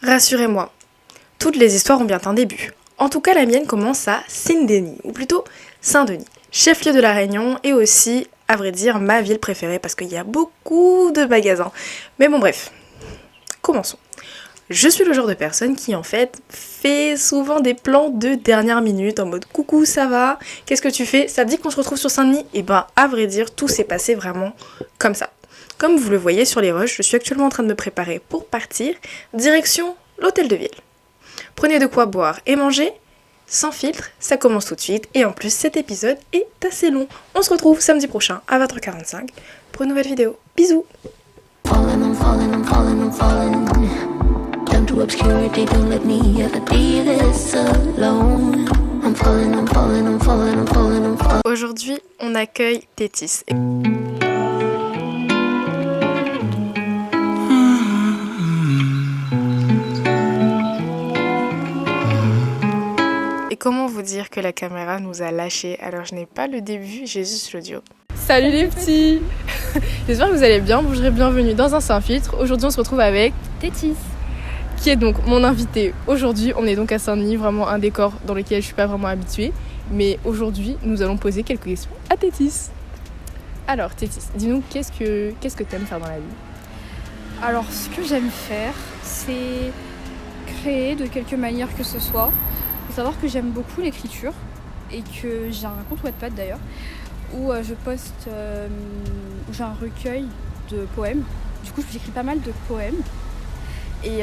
Rassurez-moi, toutes les histoires ont bien un début. En tout cas, la mienne commence à Saint-Denis, ou plutôt Saint-Denis, chef-lieu de la Réunion et aussi, à vrai dire, ma ville préférée parce qu'il y a beaucoup de magasins. Mais bon, bref, commençons. Je suis le genre de personne qui, en fait souvent des plans de dernière minute en mode coucou, ça va? Qu'est-ce que tu fais? Ça te dit qu'on se retrouve sur Saint-Denis? Et ben, à vrai dire, tout s'est passé vraiment comme ça. Comme vous le voyez sur les rushs, je suis actuellement en train de me préparer pour partir, direction l'hôtel de ville. Prenez de quoi boire et manger, sans filtre, ça commence tout de suite. Et en plus, cet épisode est assez long. On se retrouve samedi prochain à 20h45 pour une nouvelle vidéo. Bisous! I'm falling. Down to obscurity, don't let me ever be this alone. I'm falling. Aujourd'hui, on accueille Tétis. Et comment vous dire que la caméra nous a lâchés? Alors je n'ai pas le début, j'ai juste l'audio. Salut les petits! J'espère que vous allez bien, vous serez bienvenue dans un Sans Filtre. Aujourd'hui on se retrouve avec Tétis, qui est donc mon invité. Aujourd'hui on est donc à Saint-Denis, vraiment un décor dans lequel je suis pas vraiment habituée. Mais aujourd'hui nous allons poser quelques questions à Tétis. Alors Tétis, dis-nous qu'est-ce que t'aimes faire dans la vie? alors ce que j'aime faire, c'est créer de quelque manière que ce soit. Il faut savoir que j'aime beaucoup l'écriture et que j'ai un compte Wattpad d'ailleurs où je poste, où j'ai un recueil de poèmes. Du coup j'écris pas mal de poèmes et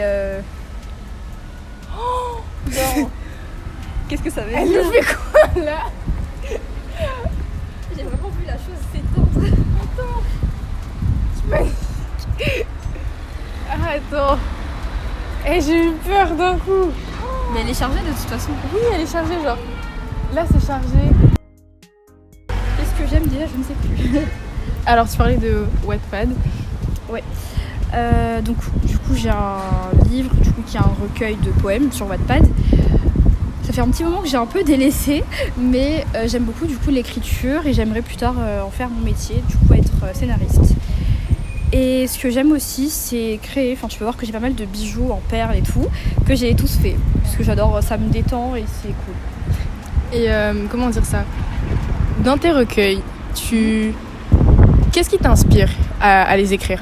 Oh non. Qu'est-ce que ça veut dire? Elle nous fait quoi là? J'ai vraiment vu la chose s'étendre. Attends. J'ai eu peur d'un coup. Mais elle est chargée de toute façon. Oui, elle est chargée, genre. Là, c'est chargé. Qu'est-ce que j'aime déjà? Je ne sais plus. Alors, tu parlais de Wattpad. Ouais. Donc, du coup, j'ai un livre qui est un recueil de poèmes sur Wattpad. Ça fait un petit moment que j'ai un peu délaissé, mais j'aime beaucoup du coup l'écriture et j'aimerais plus tard en faire mon métier, du coup être scénariste. Et ce que j'aime aussi, c'est créer. Enfin, tu peux voir que j'ai pas mal de bijoux en perles et tout, que j'ai tous fait. Parce que j'adore, ça me détend et c'est cool. Et comment dire ça? Dans tes recueils, qu'est-ce qui t'inspire à les écrire?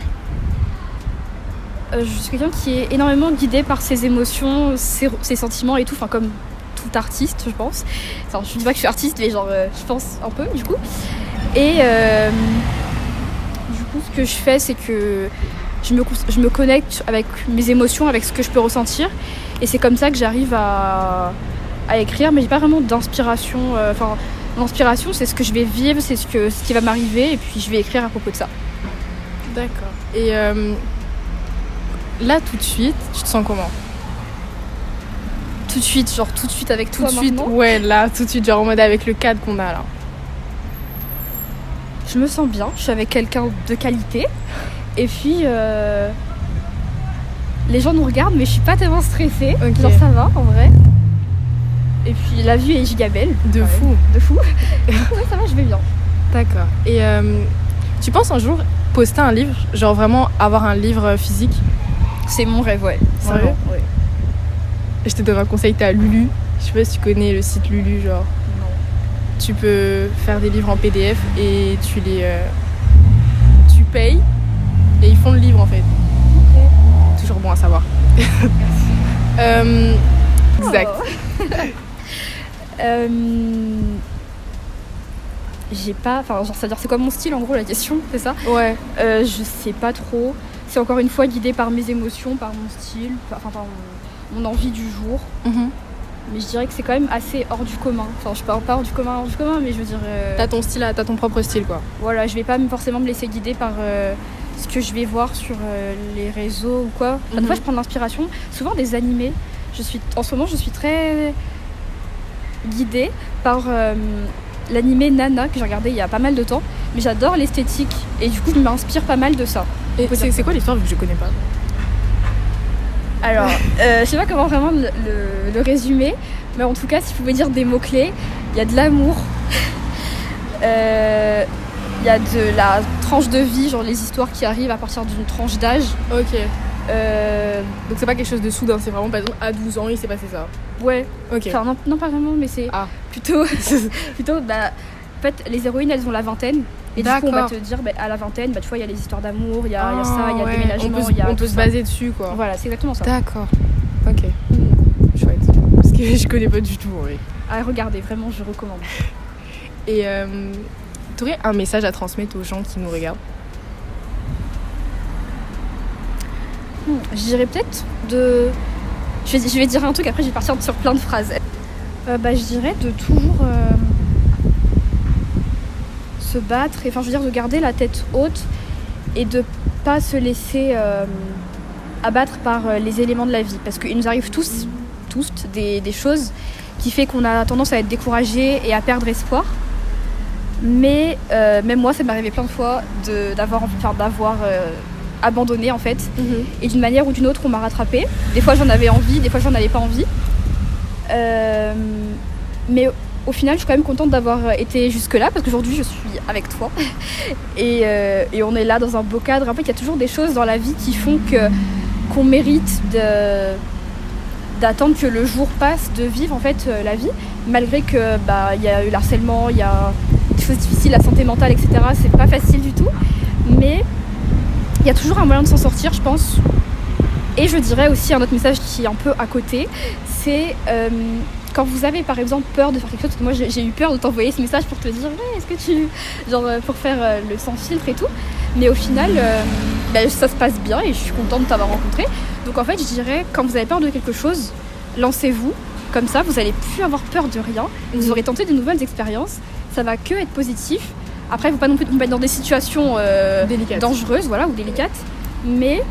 Je suis quelqu'un qui est énormément guidé par ses émotions, ses sentiments et tout, enfin comme tout artiste, je pense. Enfin, je dis pas que je suis artiste, mais genre, je pense un peu, du coup. Et du coup, ce que je fais, c'est que je me connecte avec mes émotions, avec ce que je peux ressentir. Et c'est comme ça que j'arrive à écrire, mais j'ai pas vraiment d'inspiration. Enfin, l'inspiration, c'est ce que je vais vivre, c'est ce qui va m'arriver, et puis je vais écrire à propos de ça. D'accord. Et là, tout de suite, tu te sens comment? Tout de suite, genre tout de suite avec toi maintenant. Ouais, là, tout de suite, genre en mode avec le cadre qu'on a là. Je me sens bien, je suis avec quelqu'un de qualité. Et puis, les gens nous regardent, mais je suis pas tellement stressée. Okay. Genre ça va, en vrai. Et puis, la vue est gigabelle. De fou. Ouais, ça va, je vais bien. D'accord. Et tu penses un jour poster un livre? Genre vraiment avoir un livre physique? C'est mon rêve, ouais. Sérieux? Vraiment, ouais. Je te donne un conseil, t'as Lulu. Je sais pas si tu connais le site Lulu, genre. Non. Tu peux faire des livres en PDF et tu payes et ils font le livre en fait. Ok. Toujours bon à savoir. Exact. Oh. J'ai pas... Enfin, genre, c'est-à-dire, c'est quoi mon style en gros, la question, c'est ça? Ouais. Je sais pas trop. C'est encore une fois guidé par mes émotions, par mon style, par mon envie du jour. Mm-hmm. Mais je dirais que c'est quand même assez hors du commun. Enfin, je parle pas hors du commun, mais je veux dire... T'as ton style, t'as ton propre style quoi. Voilà, je vais pas forcément me laisser guider par ce que je vais voir sur les réseaux ou quoi. Enfin, des fois, je prends de l'inspiration, souvent des animés. En ce moment, je suis très guidée par l'animé Nana que j'ai regardé il y a pas mal de temps. Mais j'adore l'esthétique et du coup, je m'inspire pas mal de ça. Et c'est quoi l'histoire vu que je connais pas? Alors, je sais pas comment vraiment le résumer, mais en tout cas, si je pouvais dire des mots-clés, il y a de l'amour, il y a de la tranche de vie, genre les histoires qui arrivent à partir d'une tranche d'âge. Ok. Donc c'est pas quelque chose de soudain, c'est vraiment par exemple à 12 ans il s'est passé ça. Ouais. Ok. Enfin non pas vraiment, mais c'est plutôt bah en fait les héroïnes elles ont la vingtaine et du coup on va te dire à la vingtaine tu vois il y a les histoires d'amour, il y a ça, il y a le déménagement, on peut se baser dessus quoi. Voilà, c'est exactement ça. D'accord. Ok. Chouette. Parce que je connais pas du tout en vrai. Ah regardez, vraiment je recommande. Et t'aurais un message à transmettre aux gens qui nous regardent? Je dirais peut-être de... Je vais dire un truc, après je vais partir sur plein de phrases. Je dirais de toujours se battre, et, enfin je veux dire de garder la tête haute et de pas se laisser abattre par les éléments de la vie. Parce qu'il nous arrive tous des choses qui fait qu'on a tendance à être découragé et à perdre espoir. Mais même moi ça m'est arrivé plein de fois d'avoir abandonné en fait, et d'une manière ou d'une autre on m'a rattrapée. Des fois j'en avais envie, des fois j'en avais pas envie, mais au final je suis quand même contente d'avoir été jusque là parce qu'aujourd'hui je suis avec toi et on est là dans un beau cadre. En fait il y a toujours des choses dans la vie qui font qu'on mérite d'attendre que le jour passe, de vivre en fait la vie, malgré que il y a eu l'harcèlement, il y a des choses difficiles, la santé mentale, etc. C'est pas facile du tout, mais il y a toujours un moyen de s'en sortir, je pense. Et je dirais aussi un autre message qui est un peu à côté, c'est quand vous avez par exemple peur de faire quelque chose. Moi j'ai eu peur de t'envoyer ce message pour te dire est-ce que tu... Genre pour faire le sans filtre et tout. Mais au final, ça se passe bien et je suis contente de t'avoir rencontré. Donc en fait je dirais, quand vous avez peur de quelque chose, lancez-vous. Comme ça vous n'allez plus avoir peur de rien. Vous aurez tenté de nouvelles expériences. Ça va que être positif. Après, il ne faut pas non plus tomber dans des situations dangereuses, voilà, ou délicates. Mais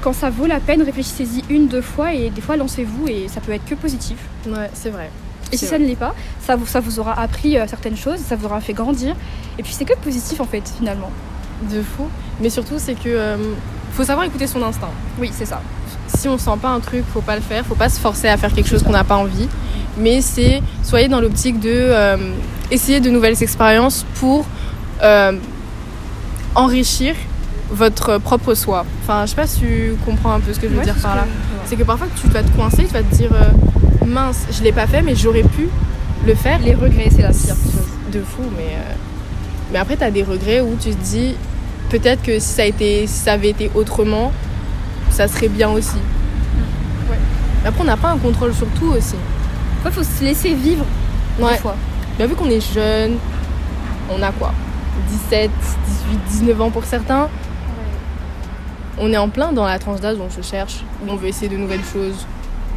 quand ça vaut la peine, réfléchissez-y 1-2 fois et des fois lancez-vous et ça peut être que positif. Ouais, c'est vrai. Et si ça ne l'est pas, ça vous aura appris certaines choses, ça vous aura fait grandir. Et puis c'est que positif en fait, finalement. De fou. Mais surtout, c'est que faut savoir écouter son instinct. Oui, c'est ça. Si on sent pas un truc, faut pas le faire. Faut pas se forcer à faire quelque chose qu'on n'a pas envie. Mais soyez dans l'optique de essayer de nouvelles expériences pour enrichir votre propre soi. Enfin, je sais pas si tu comprends un peu ce que je veux dire par là. C'est que parfois tu vas te coincer, tu vas te dire mince, je l'ai pas fait, mais j'aurais pu le faire. Les regrets, c'est la pire chose. De fou, mais après t'as des regrets où tu te dis peut-être que si ça avait été autrement, ça serait bien aussi. Ouais. Mais après on n'a pas un contrôle sur tout aussi. Il faut se laisser vivre des fois. Bien vu qu'on est jeune, on a quoi, 17, 18, 19 ans pour certains. Ouais. On est en plein dans la tranche d'âge où on se cherche, où on veut essayer de nouvelles choses,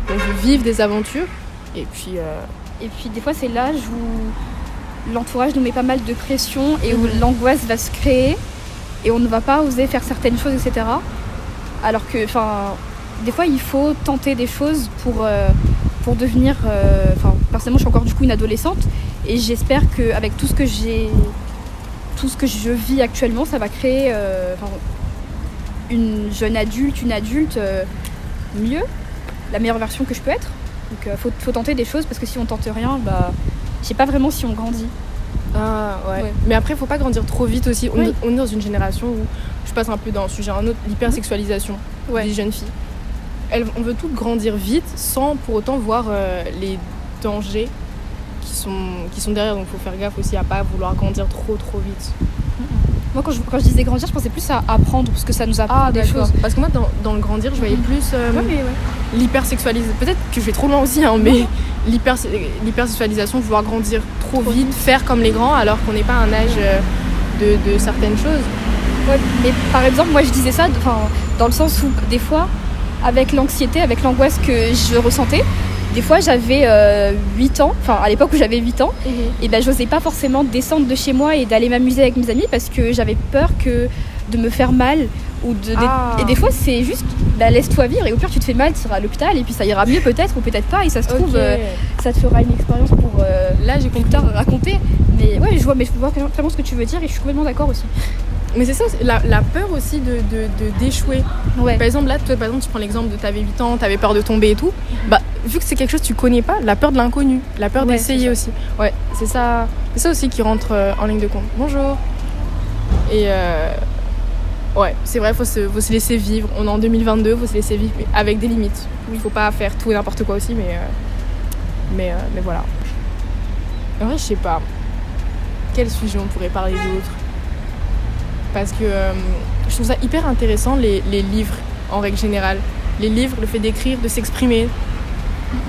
on veut vivre des aventures. Et puis des fois c'est l'âge où l'entourage nous met pas mal de pression et où l'angoisse va se créer et on ne va pas oser faire certaines choses, etc. Alors que, des fois il faut tenter des choses pour devenir... personnellement je suis encore du coup une adolescente et j'espère qu'avec tout ce que je vis actuellement, ça va créer une jeune adulte, une adulte mieux, la meilleure version que je peux être. Donc faut tenter des choses parce que si on tente rien, je sais pas vraiment si on grandit. Ah ouais. Mais après faut pas grandir trop vite aussi. On est dans une génération où, je passe un peu dans un sujet un autre, l'hypersexualisation des jeunes filles. On veut toutes grandir vite sans pour autant voir les dangers qui sont derrière. Donc il faut faire gaffe aussi à pas vouloir grandir trop vite. Moi quand je disais grandir, je pensais plus à apprendre parce que ça nous apprend des choses. Parce que moi dans le grandir je voyais plus l'hypersexualisation. Peut-être que je vais trop loin aussi mais l'hypersexualisation, vouloir grandir trop vite, faire comme les grands alors qu'on n'est pas à un âge de certaines choses. Ouais, mais par exemple moi je disais ça dans le sens où des fois avec l'anxiété, avec l'angoisse que je ressentais, des fois j'avais 8 ans, à l'époque où j'avais 8 ans, et j'osais pas forcément descendre de chez moi et d'aller m'amuser avec mes amis parce que j'avais peur de me faire mal. Et des fois c'est juste laisse-toi vivre et au pire tu te fais mal, tu iras à l'hôpital et puis ça ira mieux peut-être ou peut-être pas et ça se trouve ça te fera une expérience pour là j'ai plus tard raconter. Mais ouais je vois vraiment ce que tu veux dire et je suis complètement d'accord aussi. Mais c'est ça, la peur aussi d'échouer. Ouais. Par exemple, là, toi, tu prends l'exemple de t'avais 8 ans, t'avais peur de tomber et tout. Vu que c'est quelque chose que tu connais pas, la peur de l'inconnu, la peur d'essayer aussi. Ouais, c'est ça aussi qui rentre en ligne de compte. Bonjour. Et Ouais, c'est vrai, faut se laisser vivre. On est en 2022, faut se laisser vivre mais avec des limites. Il faut pas faire tout et n'importe quoi aussi, mais voilà. En vrai, je sais pas. Quel sujet on pourrait parler d'autre? Parce que je trouve ça hyper intéressant, les livres, en règle générale. Les livres, le fait d'écrire, de s'exprimer.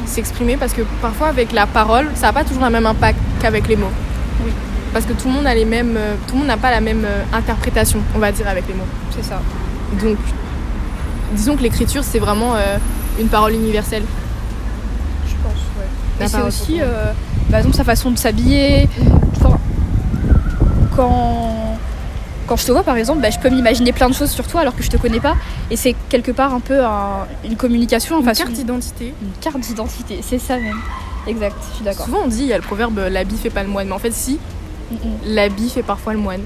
S'exprimer, parce que parfois, avec la parole, ça n'a pas toujours le même impact qu'avec les mots. Oui. Parce que tout le monde n'a pas la même interprétation, on va dire, avec les mots. C'est ça. Donc, disons que l'écriture, c'est vraiment une parole universelle. Je pense, ouais. La Et c'est parole aussi, pour par exemple, sa façon de s'habiller. Enfin, quand je te vois, par exemple, je peux m'imaginer plein de choses sur toi alors que je te connais pas. Et c'est quelque part un peu une communication. Une carte d'identité. Une carte d'identité, c'est ça même. Exact, je suis d'accord. Souvent, on dit, il y a le proverbe « l'habit fait pas le moine ». Mais en fait, si, l'habit fait parfois le moine.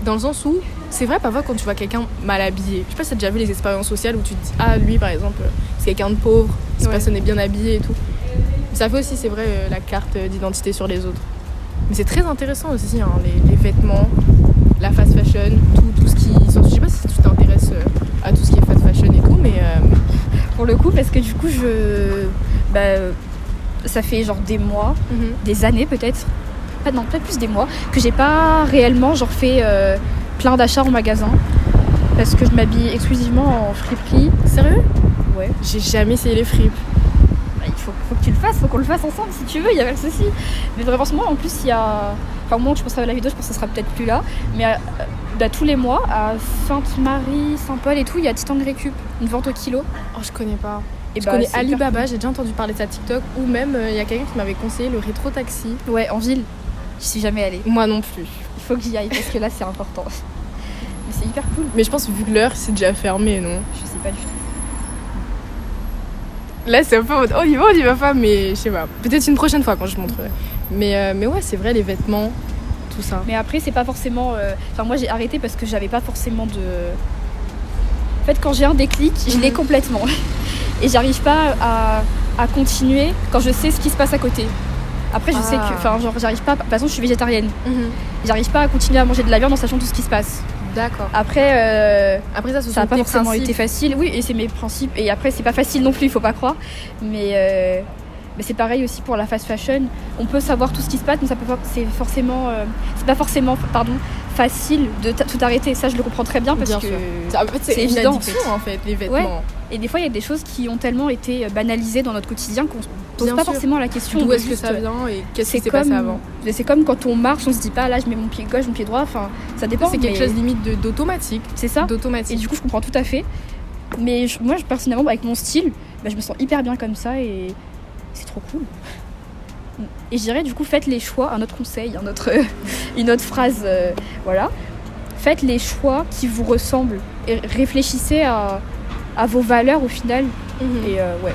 Dans le sens où, c'est vrai, parfois, quand tu vois quelqu'un mal habillé, je sais pas si t'as déjà vu les expériences sociales où tu te dis « Ah, lui, par exemple, c'est quelqu'un de pauvre, cette personne est bien habillée et tout ». Ça fait aussi, c'est vrai, la carte d'identité sur les autres. Mais c'est très intéressant aussi, hein, les vêtements, la fast fashion, tout ce qui... Je sais pas si tu t'intéresses à tout ce qui est fast fashion et tout, mais... Pour le coup, parce que du coup, ça fait genre des mois, des années peut-être, peut-être plus des mois, que j'ai pas réellement fait plein d'achats en magasin. Parce que je m'habille exclusivement en friperie. Sérieux? Ouais. J'ai jamais essayé les fripes. Il faut que tu le fasses, faut qu'on le fasse ensemble si tu veux, il y a pas de souci. Mais vraiment, en plus, il y a... Enfin, au moment où je posterai la vidéo, je pense que ça sera peut-être plus là. Mais tous les mois, à Sainte-Marie, Saint-Paul et tout, il y a Titan de Récup, une vente au kilo. Oh, je connais pas. Et je connais c'est Alibaba, j'ai déjà entendu parler de ça TikTok. Ou même, il y a quelqu'un qui m'avait conseillé le rétro taxi. Ouais, en ville. Je suis jamais allée. Moi non plus. Il faut que j'y aille parce que là, c'est important. Mais c'est hyper cool. Mais je pense, vu que l'heure, c'est déjà fermé, non? Je sais pas du tout. Là, c'est un peu on y va pas, mais je sais pas. Peut-être une prochaine fois quand je montrerai. Mais ouais, c'est vrai, les vêtements, tout ça. Mais après, c'est pas forcément... Enfin, moi, j'ai arrêté parce que j'avais pas forcément de... En fait, quand j'ai un déclic, je l'ai complètement. Et j'arrive pas à continuer quand je sais ce qui se passe à côté. Après, je sais que... Enfin, j'arrive pas... De toute façon, je suis végétarienne. J'arrive pas à continuer à manger de la viande en sachant tout ce qui se passe. D'accord. Après, ça n'a pas forcément été facile. Oui, et c'est mes principes. Et après, c'est pas facile non plus, il faut pas croire. Mais c'est pareil aussi pour la fast fashion. On peut savoir tout ce qui se passe, mais c'est pas forcément facile de tout arrêter. Ça, je le comprends très bien parce que en fait, c'est évident. En fait, les vêtements. Ouais. Et des fois, il y a des choses qui ont tellement été banalisées dans notre quotidien qu'on se pose pas forcément la question. D'où est-ce que ça vient et qu'est-ce qui s'est passé avant? C'est comme quand on marche, on se dit pas là, je mets mon pied gauche, mon pied droit. Enfin, ça dépend. C'est quelque chose limite d'automatique. C'est ça. D'automatique. Et du coup, je comprends tout à fait. Mais moi, personnellement, avec mon style, je me sens hyper bien comme ça et c'est trop cool. Et je dirais, du coup, faites les choix, un autre conseil, une autre phrase, voilà. Faites les choix qui vous ressemblent et réfléchissez à vos valeurs au final. Et ouais.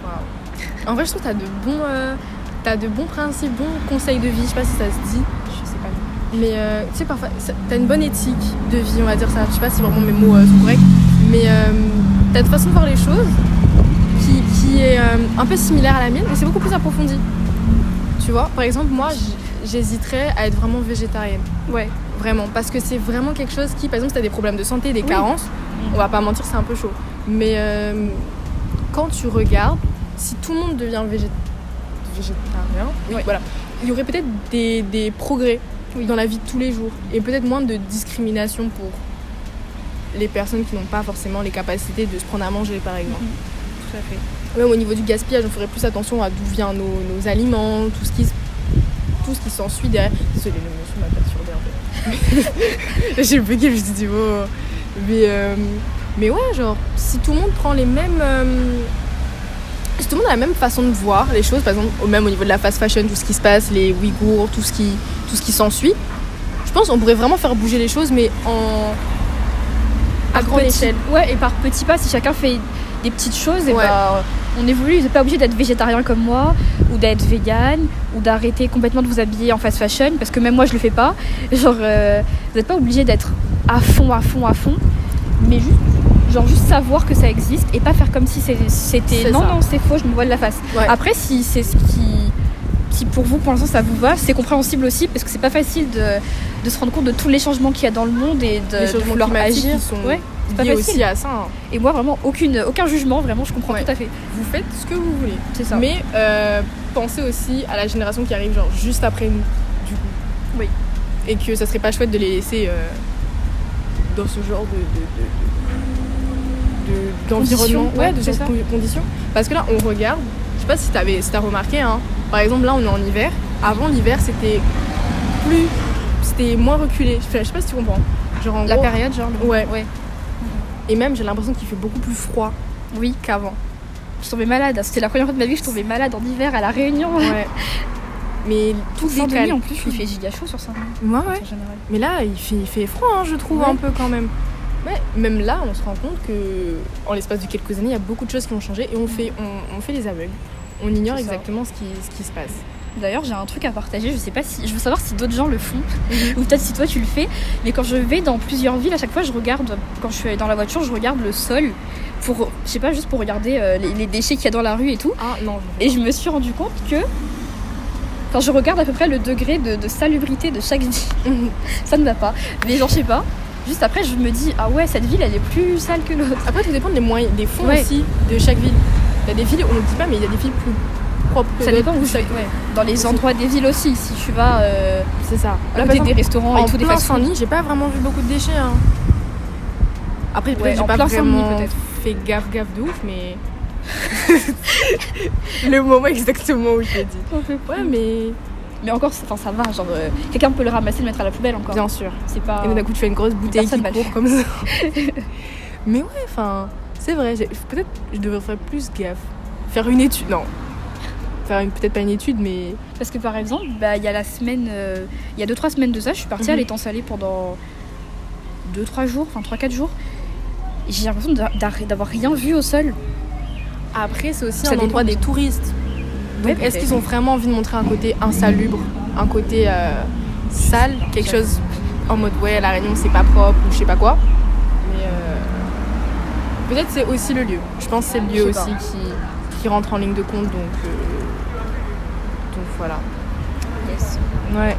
Wow. En vrai, je trouve que t'as de bons principes, bons conseils de vie. Je sais pas si ça se dit. Je sais pas. Mais tu sais, parfois, t'as une bonne éthique de vie, on va dire ça. Je sais pas si vraiment mes mots sont corrects. Mais t'as une façon de voir les choses qui est un peu similaire à la mienne, mais c'est beaucoup plus approfondi. Tu vois, par exemple, moi, j'hésiterais à être vraiment végétarienne. Ouais. Vraiment, parce que c'est vraiment quelque chose qui, par exemple, si t'as des problèmes de santé, des carences, on va pas mentir, c'est un peu chaud. Mais quand tu regardes, si tout le monde devient végétarien, voilà, il y aurait peut-être des progrès dans la vie de tous les jours et peut-être moins de discrimination pour les personnes qui n'ont pas forcément les capacités de se prendre à manger, par exemple. Tout à fait. Même au niveau du gaspillage, on ferait plus attention à d'où viennent nos aliments, tout ce qui s'ensuit derrière. Désolée, le monsieur m'a perturbée un peu. J'ai bugué, je me suis dit, oh. Mais ouais, genre, si tout le monde prend les mêmes... si tout le monde a la même façon de voir les choses, par exemple, même au niveau de la fast fashion, tout ce qui se passe, les Ouïghours, tout ce qui s'ensuit, je pense qu'on pourrait vraiment faire bouger les choses, mais à grande échelle. Ouais, et par petits pas, si chacun fait des petites choses, et on évolue. Vous n'êtes pas obligé d'être végétarien comme moi, ou d'être vegan, ou d'arrêter complètement de vous habiller en fast fashion, parce que même moi je le fais pas. Genre, vous n'êtes pas obligé d'être à fond, mais juste savoir que ça existe et pas faire comme si c'était non, c'est faux, je me voile la face. Ouais. Après, si c'est ce qui pour vous pour l'instant ça vous va, c'est compréhensible aussi, parce que c'est pas facile de se rendre compte de tous les changements qu'il y a dans le monde et Les de changements vouloir climatiques agir. qui sont Ouais, c'est pas liés facile. aussi à ça. Hein. Et moi, vraiment, aucun jugement, vraiment, je comprends Ouais. tout à fait. Vous faites ce que vous voulez. C'est ça. Mais pensez aussi à la génération qui arrive genre juste après nous, du coup. Oui. Et que ça serait pas chouette de les laisser dans ce genre d'environnement, Conditions, ouais, de c'est genre ça. conditions. Parce que là, on regarde, je sais pas si t'as remarqué, hein, par exemple, là, on est en hiver. Avant, l'hiver, c'était moins reculé. Je sais pas si tu comprends. Genre, en La gros, période, genre. Ouais. Ouais. Et même, j'ai l'impression qu'il fait beaucoup plus froid Oui. qu'avant. Je tombais malade. C'était la première fois de ma vie que je tombais malade en hiver à La Réunion. Ouais. Mais tout Saint-Denis, décale. en plus, il fait giga chaud sur Saint-Denis. Ouais, En ouais. général. Mais là, il fait froid, hein, je trouve, Ouais. un peu quand même. Mais même là, on se rend compte que en l'espace de quelques années, il y a beaucoup de choses qui ont changé et on fait les aveugles. On ignore C'est ça. exactement ce qui se passe. D'ailleurs, j'ai un truc à partager. Je veux savoir si d'autres gens le font ou peut-être si toi tu le fais. Mais quand je vais dans plusieurs villes, à chaque fois, je regarde. Quand je suis dans la voiture, je regarde le sol pour, je sais pas, juste pour regarder les déchets qu'il y a dans la rue et tout. Ah non. Et je me suis rendu compte que, quand je regarde à peu près le degré de salubrité de chaque ville, ça ne va pas. Mais genre, je sais pas. Juste après, je me dis, ah ouais, cette ville, elle est plus sale que l'autre. Après, tout dépend des moyens, des fonds Ouais. aussi de chaque ville. Il y a des villes, on ne le dit pas, mais il y a des villes plus propres que Ça d'autres, dépend où plus tu vas. Ouais. Dans les endroits des villes aussi. Si tu vas C'est ça. à Là, par côté exemple, des restaurants en et tout, des plein fast-food. Saint-Denis, j'ai pas vraiment vu beaucoup de déchets. Hein. Après, peut-être Ouais, j'ai en pas plein Saint-Denis, vraiment peut-être. fait gaffe de ouf, mais le moment exactement où je l'ai dit. Ouais, Mais encore, ça va. Genre, quelqu'un peut le ramasser et le mettre à la poubelle encore. bien sûr. C'est pas. Et d'un coup, tu fais une grosse bouteille qui personne va le court comme ça. Mais ouais, enfin, c'est vrai. Peut-être je devrais faire plus gaffe. Faire une étude. Non. Peut-être pas une étude, mais. Parce que par exemple, il y a la semaine. Il y a 2-3 semaines de ça, je suis partie à Mhm. l'étang salé pendant 2-3 jours, enfin 3-4 jours. Et j'ai l'impression d'avoir rien vu au sol. Après, c'est aussi Ça un dépend endroit des- des touristes. Ouais, Donc, est-ce peut-être. qu'ils ont vraiment envie de montrer un côté insalubre, un côté sale, quelque chose en mode ouais, la Réunion c'est pas propre ou je sais pas quoi. Mais peut-être c'est aussi le lieu. Je pense que c'est le lieu Je sais aussi qui rentre en ligne de compte. Donc voilà. Yes. Ouais.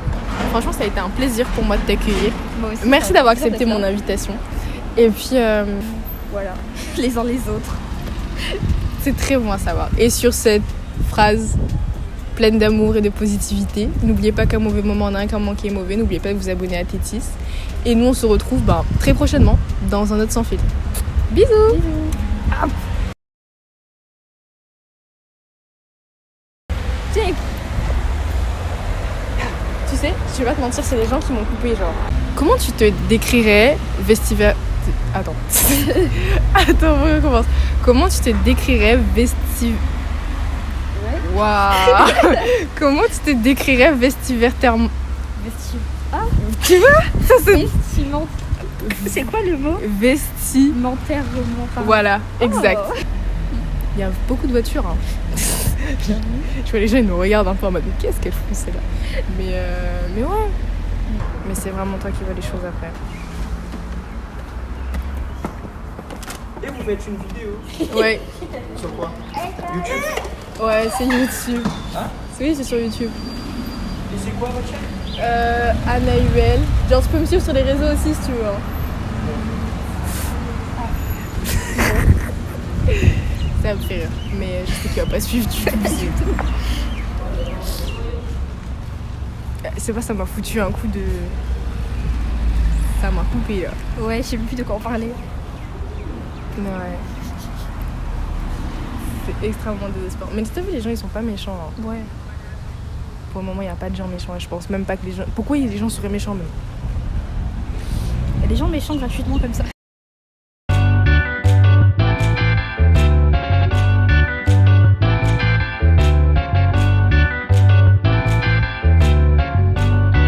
Franchement, ça a été un plaisir pour moi de t'accueillir. Moi aussi, Merci ça d'avoir fait plaisir accepté d'être mon là. invitation. Et puis, Voilà. Les uns les autres. c'est très bon à savoir. Et sur cette phrase pleine d'amour et de positivité, n'oubliez pas qu'un mauvais moment en a un, qu'un manqué est mauvais. N'oubliez pas de vous abonner à Tétis. Et nous, on se retrouve très prochainement dans un autre sans fil. Bisous. Tiens, Tu sais, je vais pas te mentir, c'est les gens qui m'ont coupé, genre. Comment tu te décrirais vestiver... Attends. Attends, on recommence. Comment tu te décrirais Waouh. Comment tu te décrirais vestimentairement... Tu vois Ça c'est... Vestimentaire. C'est quoi le mot? Vestimentairement. Pardon. Voilà, exact. Oh. Il y a beaucoup de voitures. Hein. Je vois les gens, ils nous regardent un peu en mode mais qu'est-ce qu'elles font celles-là. Mais ouais. Mais c'est vraiment toi qui vois les choses après. Et vous faites une vidéo Ouais. sur quoi? YouTube. Ouais, c'est YouTube. Hein? Oui, c'est sur YouTube. Et c'est quoi votre chaîne? Anna UL. Genre, tu peux me suivre sur les réseaux aussi si tu veux. Hein. Ça me fait rire. Mais je sais qu'il va pas suivre du tout. C'est pas, ça m'a foutu un coup de. Ça m'a coupé là. Ouais, je sais même plus de quoi en parler. Ouais. C'est extrêmement désespérant. Mais t'as vu, les gens ils sont pas méchants. Hein. Ouais. Pour le moment, il n'y a pas de gens méchants. Et je pense même pas que les gens. Pourquoi les gens seraient méchants même? Il y a des gens méchants gratuitement comme ça.